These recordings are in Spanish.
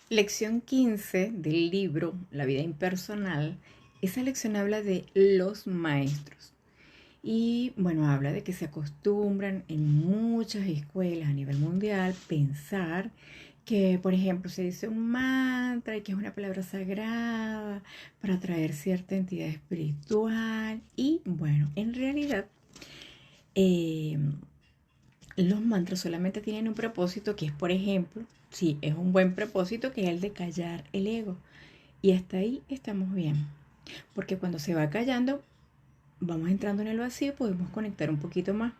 Lección 15 del libro La vida impersonal. Esa lección habla de los maestros. Y bueno, habla de que se acostumbran en muchas escuelas a nivel mundial pensar que, por ejemplo, se dice un mantra y que es una palabra sagrada para atraer cierta entidad espiritual. Y bueno, en realidad eh, los mantras solamente tienen un propósito que es, por ejemplo, sí, es un buen propósito que es el de callar el ego. Y hasta ahí estamos bien. Porque cuando se va callando, vamos entrando en el vacío y podemos conectar un poquito más.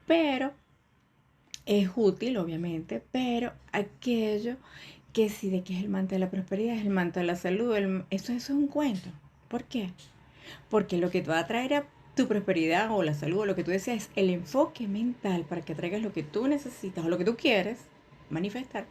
Pero es útil, obviamente, pero aquello que sí de que es el manto de la prosperidad, es el manto de la salud, eso es un cuento. ¿Por qué? Porque lo que te va a traer a tu prosperidad o la salud o lo que tú deseas es el enfoque mental para que traigas lo que tú necesitas o lo que tú quieres manifestar.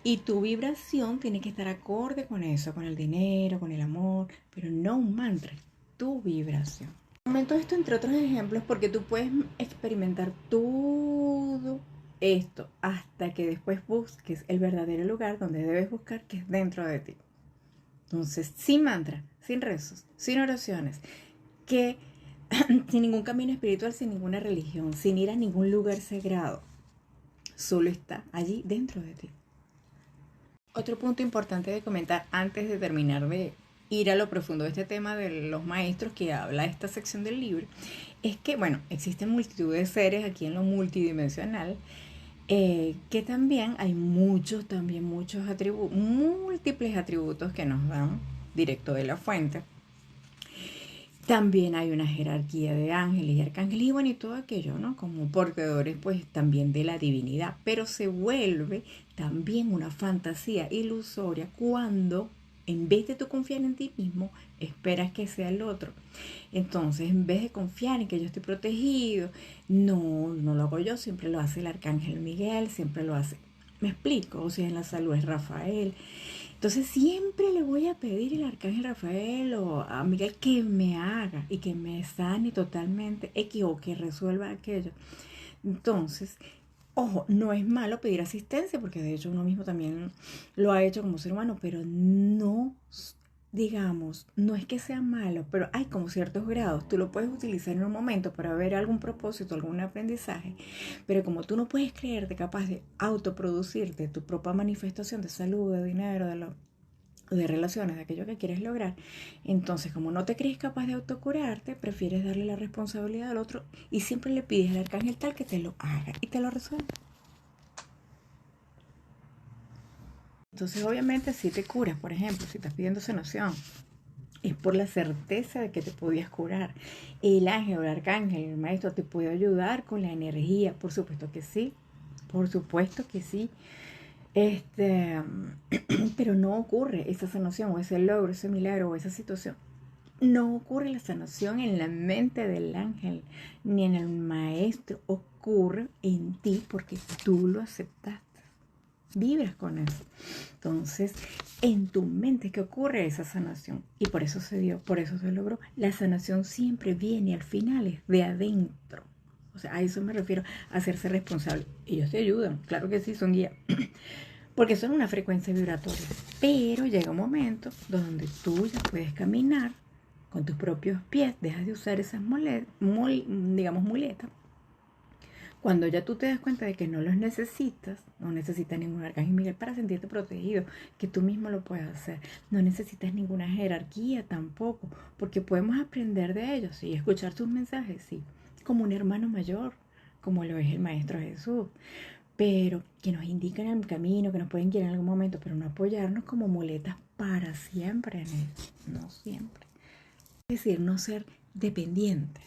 Y tu vibración tiene que estar acorde con eso, con el dinero, con el amor, pero no un mantra, tu vibración. Comento esto entre otros ejemplos porque tú puedes experimentar todo esto hasta que después busques el verdadero lugar donde debes buscar, que es dentro de ti. Entonces, sin mantra, sin rezos, sin oraciones, que sin ningún camino espiritual, sin ninguna religión, sin ir a ningún lugar sagrado, solo está allí dentro de ti. Otro punto importante de comentar antes de terminar de ir a lo profundo de este tema de los maestros que habla esta sección del libro, es que, bueno, existen multitud de seres aquí en lo multidimensional, que también hay muchos atributos, múltiples atributos que nos dan directo de la fuente. También hay una jerarquía de ángeles y arcángeles y bueno, y todo aquello, ¿no? Como portadores, pues también de la divinidad, pero se vuelve también una fantasía ilusoria cuando en vez de tú confiar en ti mismo, esperas que sea el otro. Entonces, en vez de confiar en que yo estoy protegido, no lo hago yo, siempre lo hace el arcángel Miguel, siempre lo hace. ¿Me explico? O sea, en la salud es Rafael. Entonces siempre le voy a pedir al arcángel Rafael o a Miguel que me haga y que me sane totalmente X o que resuelva aquello. Entonces, ojo, no es malo pedir asistencia porque de hecho uno mismo también lo ha hecho como ser humano, pero no, digamos, no es que sea malo, pero hay como ciertos grados. Tú lo puedes utilizar en un momento para ver algún propósito, algún aprendizaje, pero como tú no puedes creerte capaz de autoproducirte tu propia manifestación de salud, de dinero, de relaciones, de aquello que quieres lograr, entonces como no te crees capaz de autocurarte, prefieres darle la responsabilidad al otro y siempre le pides al arcángel tal que te lo haga y te lo resuelva. Entonces obviamente si te curas, por ejemplo, si estás pidiendo sanación, es por la certeza de que te podías curar. El ángel o el arcángel, el maestro te puede ayudar con la energía, por supuesto que sí, por supuesto que sí. Este, pero no ocurre esa sanación o ese logro, ese milagro o esa situación. No ocurre la sanación en la mente del ángel ni en el maestro. Ocurre en ti porque tú lo aceptaste. Vibras con eso. Entonces, en tu mente que ocurre esa sanación. Y por eso se dio, por eso se logró. La sanación siempre viene al final, es de adentro. O sea, a eso me refiero, a hacerse responsable. Ellos te ayudan, claro que sí, son guías. Porque son una frecuencia vibratoria. Pero llega un momento donde tú ya puedes caminar con tus propios pies, dejas de usar esas muletas. Cuando ya tú te das cuenta de que no los necesitas, no necesitas ningún arcángel Miguel para sentirte protegido, que tú mismo lo puedes hacer. No necesitas ninguna jerarquía tampoco, porque podemos aprender de ellos y escuchar sus mensajes, sí, como un hermano mayor, como lo es el Maestro Jesús, pero que nos indican el camino, que nos pueden guiar en algún momento, pero no apoyarnos como muletas para siempre en él, no siempre. Es decir, no ser dependientes.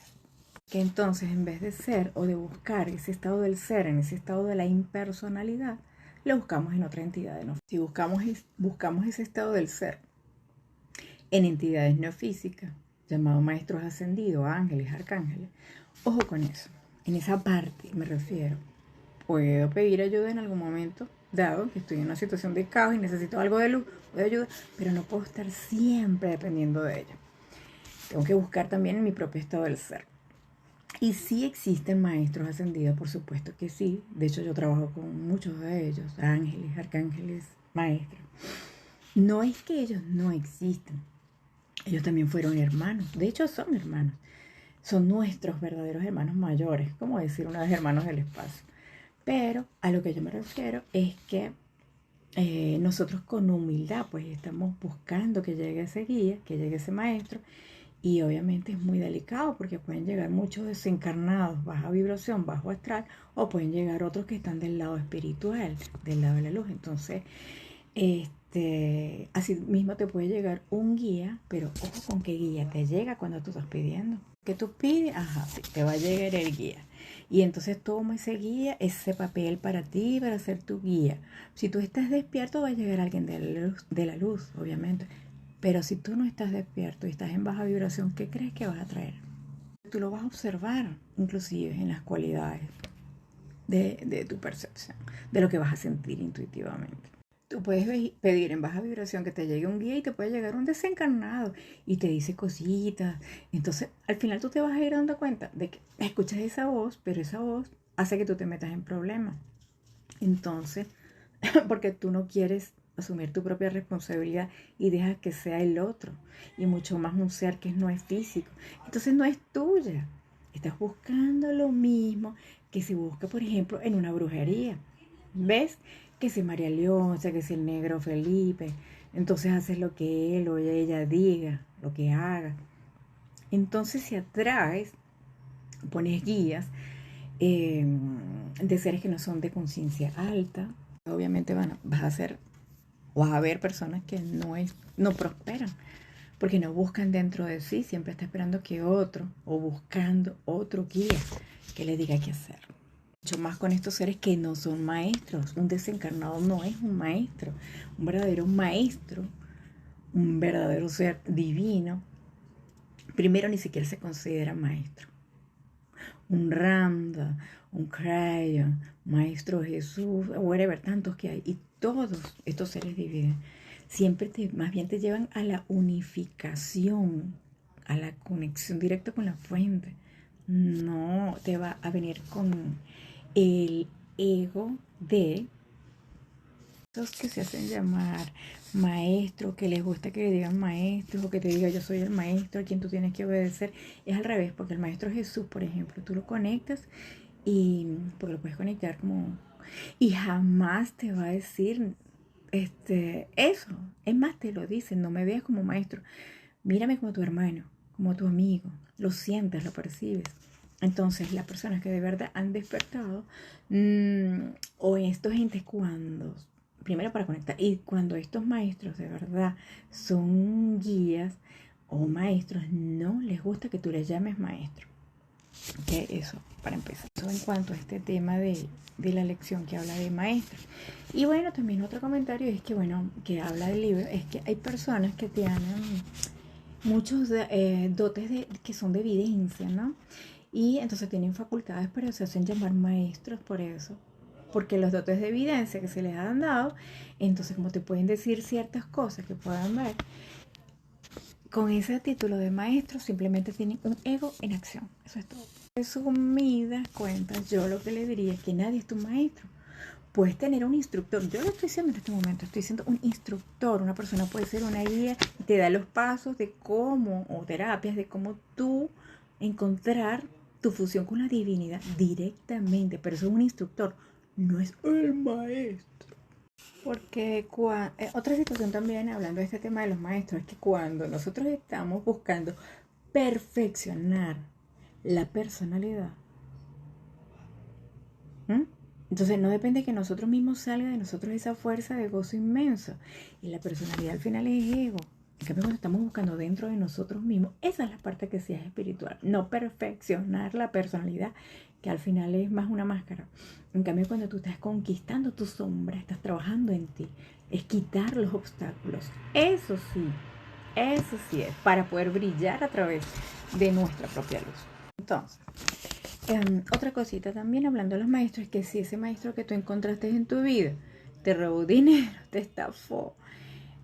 Que entonces en vez de ser o de buscar ese estado del ser, en ese estado de la impersonalidad, lo buscamos en otra entidad de nosotros. Si buscamos ese estado del ser en entidades no físicas, llamados maestros ascendidos, ángeles, arcángeles, ojo con eso. En esa parte me refiero. Puedo pedir ayuda en algún momento, dado que estoy en una situación de caos y necesito algo de luz, puedo ayuda, pero no puedo estar siempre dependiendo de ella. Tengo que buscar también en mi propio estado del ser. Y sí existen maestros ascendidos, por supuesto que sí. De hecho, yo trabajo con muchos de ellos, ángeles, arcángeles, maestros. No es que ellos no existan, ellos también fueron hermanos, de hecho son hermanos, son nuestros verdaderos hermanos mayores, como decir una vez hermanos del espacio. Pero a lo que yo me refiero es que nosotros con humildad pues estamos buscando que llegue ese guía, que llegue ese maestro, y obviamente es muy delicado porque pueden llegar muchos desencarnados, baja vibración, bajo astral, o pueden llegar otros que están del lado espiritual, del lado de la luz. Entonces, así mismo te puede llegar un guía, pero ojo con qué guía te llega cuando tú estás pidiendo. ¿Qué tú pides? Ajá, sí, te va a llegar el guía. Y entonces toma ese guía, ese papel para ti, para ser tu guía. Si tú estás despierto, va a llegar alguien de la luz, obviamente. Pero si tú no estás despierto y estás en baja vibración, ¿qué crees que vas a traer? Tú lo vas a observar, inclusive en las cualidades de tu percepción, de lo que vas a sentir intuitivamente. Tú puedes pedir en baja vibración que te llegue un guía y te puede llegar un desencarnado y te dice cositas. Entonces, al final tú te vas a ir dando cuenta de que escuchas esa voz, pero esa voz hace que tú te metas en problemas. Entonces, porque tú no quieres asumir tu propia responsabilidad y dejas que sea el otro, y mucho más un ser que no es físico. Entonces no es tuya. Estás buscando lo mismo que se busca, por ejemplo, en una brujería. ¿Ves? Que si María Leonza, que si el negro Felipe. Entonces haces lo que él o ella diga, lo que haga. Entonces si atraes, pones guías de seres que no son de conciencia alta, obviamente vas a ser o a ver personas que no prosperan porque no buscan dentro de sí, siempre está esperando que otro o buscando otro guía que le diga qué hacer. Mucho más con estos seres que no son maestros. Un desencarnado no es un maestro. Un verdadero maestro, un verdadero ser divino, primero ni siquiera se considera maestro. Un Ramda, un Crayon, Maestro Jesús, whatever, tantos que hay. Y todos estos seres divinos siempre más bien te llevan a la unificación, a la conexión directa con la fuente. No te va a venir con el ego de esos que se hacen llamar maestros, que les gusta que le digan maestros o que te diga yo soy el maestro a quien tú tienes que obedecer. Es al revés, porque el maestro Jesús, por ejemplo, tú lo conectas y porque lo puedes conectar como y jamás te va a decir eso. Es más, te lo dicen, no me veas como maestro, mírame como tu hermano, como tu amigo, lo sientes, lo percibes. Entonces, las personas que de verdad han despertado, o estos entes cuando, primero para conectar, y cuando estos maestros de verdad son guías o maestros, no les gusta que tú les llames maestro. Que eso, para empezar. Eso en cuanto a este tema de la lección que habla de maestros. Y bueno, también otro comentario es que, bueno, que habla del libro, es que hay personas que tienen muchos dotes que son de evidencia, ¿no? Y entonces tienen facultades, pero se hacen llamar maestros por eso. Porque los dotes de evidencia que se les han dado, entonces como te pueden decir ciertas cosas que puedan ver, con ese título de maestro simplemente tienen un ego en acción. Eso es todo. En resumidas cuentas, yo lo que le diría es que nadie es tu maestro. Puedes tener un instructor. Yo lo estoy diciendo en este momento. Estoy diciendo un instructor. Una persona puede ser una guía y te da los pasos de cómo, o terapias, de cómo tú encontrar tu fusión con la divinidad directamente. Pero eso es un instructor. No es el maestro. Porque otra situación también, hablando de este tema de los maestros, es que cuando nosotros estamos buscando perfeccionar la personalidad, ¿m? Entonces no depende que nosotros mismos salga de nosotros esa fuerza de gozo inmenso. Y la personalidad al final es ego. En cambio, cuando estamos buscando dentro de nosotros mismos, esa es la parte que sí es espiritual. No perfeccionar la personalidad, que al final es más una máscara. En cambio, cuando tú estás conquistando tu sombra, estás trabajando en ti, es quitar los obstáculos. Eso sí es para poder brillar a través de nuestra propia luz. Entonces, otra cosita también hablando de los maestros, es que si ese maestro que tú encontraste en tu vida te robó dinero, te estafó,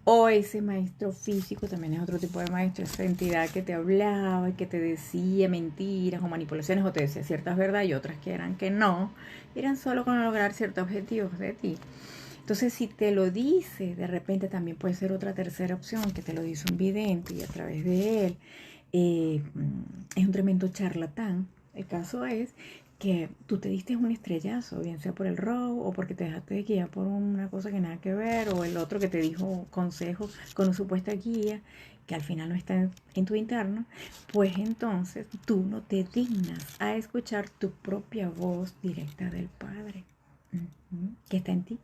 o ese maestro físico también es otro tipo de maestro, esa entidad que te hablaba y que te decía mentiras o manipulaciones o te decía ciertas verdades y otras que eran que no, eran solo con lograr ciertos objetivos de ti. Entonces, si te lo dice, de repente también puede ser otra tercera opción, que te lo dice un vidente y a través de él es un tremendo charlatán. El caso es que tú te diste un estrellazo, bien sea por el robo o porque te dejaste de guiar por una cosa que nada que ver, o el otro que te dijo consejos con una supuesta guía que al final no está en tu interno, pues entonces tú no te dignas a escuchar tu propia voz directa del Padre, que está en ti.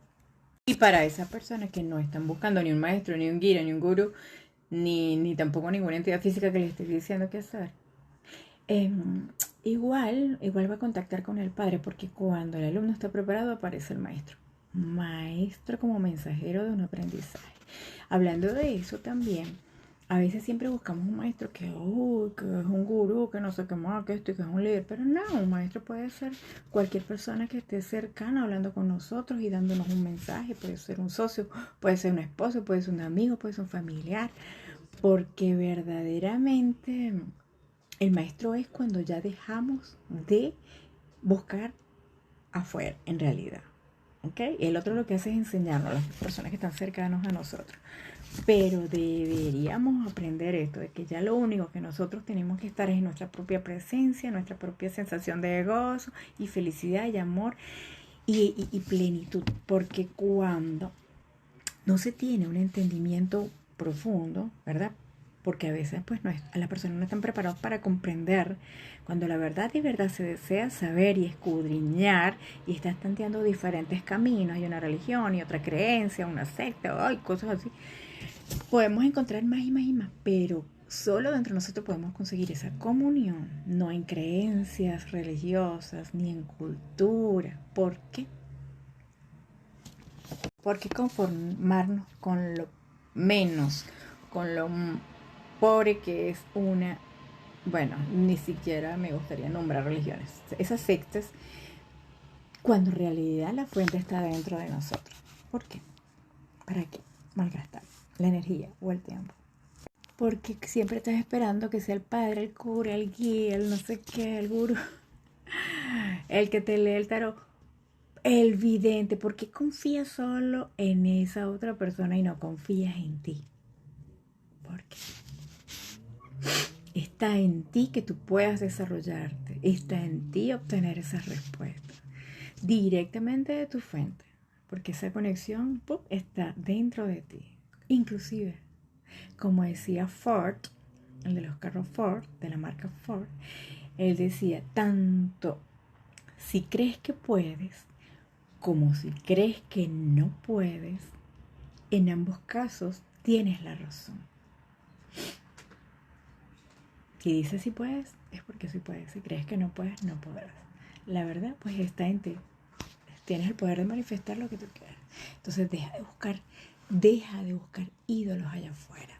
Y para esas personas que no están buscando ni un maestro, ni un guía, ni un gurú, ni tampoco ninguna entidad física que les esté diciendo qué hacer, eh, igual va a contactar con el padre, porque cuando el alumno está preparado aparece el maestro. Maestro como mensajero de un aprendizaje. Hablando de eso también, a veces siempre buscamos un maestro que es un gurú, que no sé qué más, que esto y que es un líder, pero no, un maestro puede ser cualquier persona que esté cercana hablando con nosotros y dándonos un mensaje. Puede ser un socio, puede ser un esposo, puede ser un amigo, puede ser un familiar, porque verdaderamente el maestro es cuando ya dejamos de buscar afuera, en realidad. ¿Okay? El otro lo que hace es enseñarnos a las personas que están cercanos a nosotros. Pero deberíamos aprender esto, de que ya lo único que nosotros tenemos que estar es en nuestra propia presencia, nuestra propia sensación de gozo y felicidad y amor y plenitud. Porque cuando no se tiene un entendimiento profundo, ¿verdad? Porque a veces pues las personas no están preparadas para comprender cuando la verdad y verdad se desea saber y escudriñar y estás tanteando diferentes caminos, hay una religión y otra creencia, una secta, hay cosas así, podemos encontrar más y más y más, pero solo dentro de nosotros podemos conseguir esa comunión, no en creencias religiosas ni en cultura. ¿Por qué? Porque conformarnos con lo menos, con lo pobre que es una, bueno, ni siquiera me gustaría nombrar religiones, esas sectas, cuando en realidad la fuente está dentro de nosotros. ¿Por qué? ¿Para qué malgastar la energía o el tiempo? Porque siempre estás esperando que sea el padre, el cura, el guía, el no sé qué, el gurú, el que te lee el tarot, el vidente. ¿Por qué confías solo en esa otra persona y no confías en ti? Porque está en ti que tú puedas desarrollarte, está en ti obtener esas respuestas directamente de tu fuente, porque esa conexión está dentro de ti. Inclusive, como decía Ford, el de los carros Ford, de la marca Ford, él decía, tanto si crees que puedes como si crees que no puedes, en ambos casos tienes la razón. Si dices si puedes, es porque sí puedes. Si crees que no puedes, no podrás. La verdad, pues está en ti. Tienes el poder de manifestar lo que tú quieras. Entonces deja de buscar ídolos allá afuera.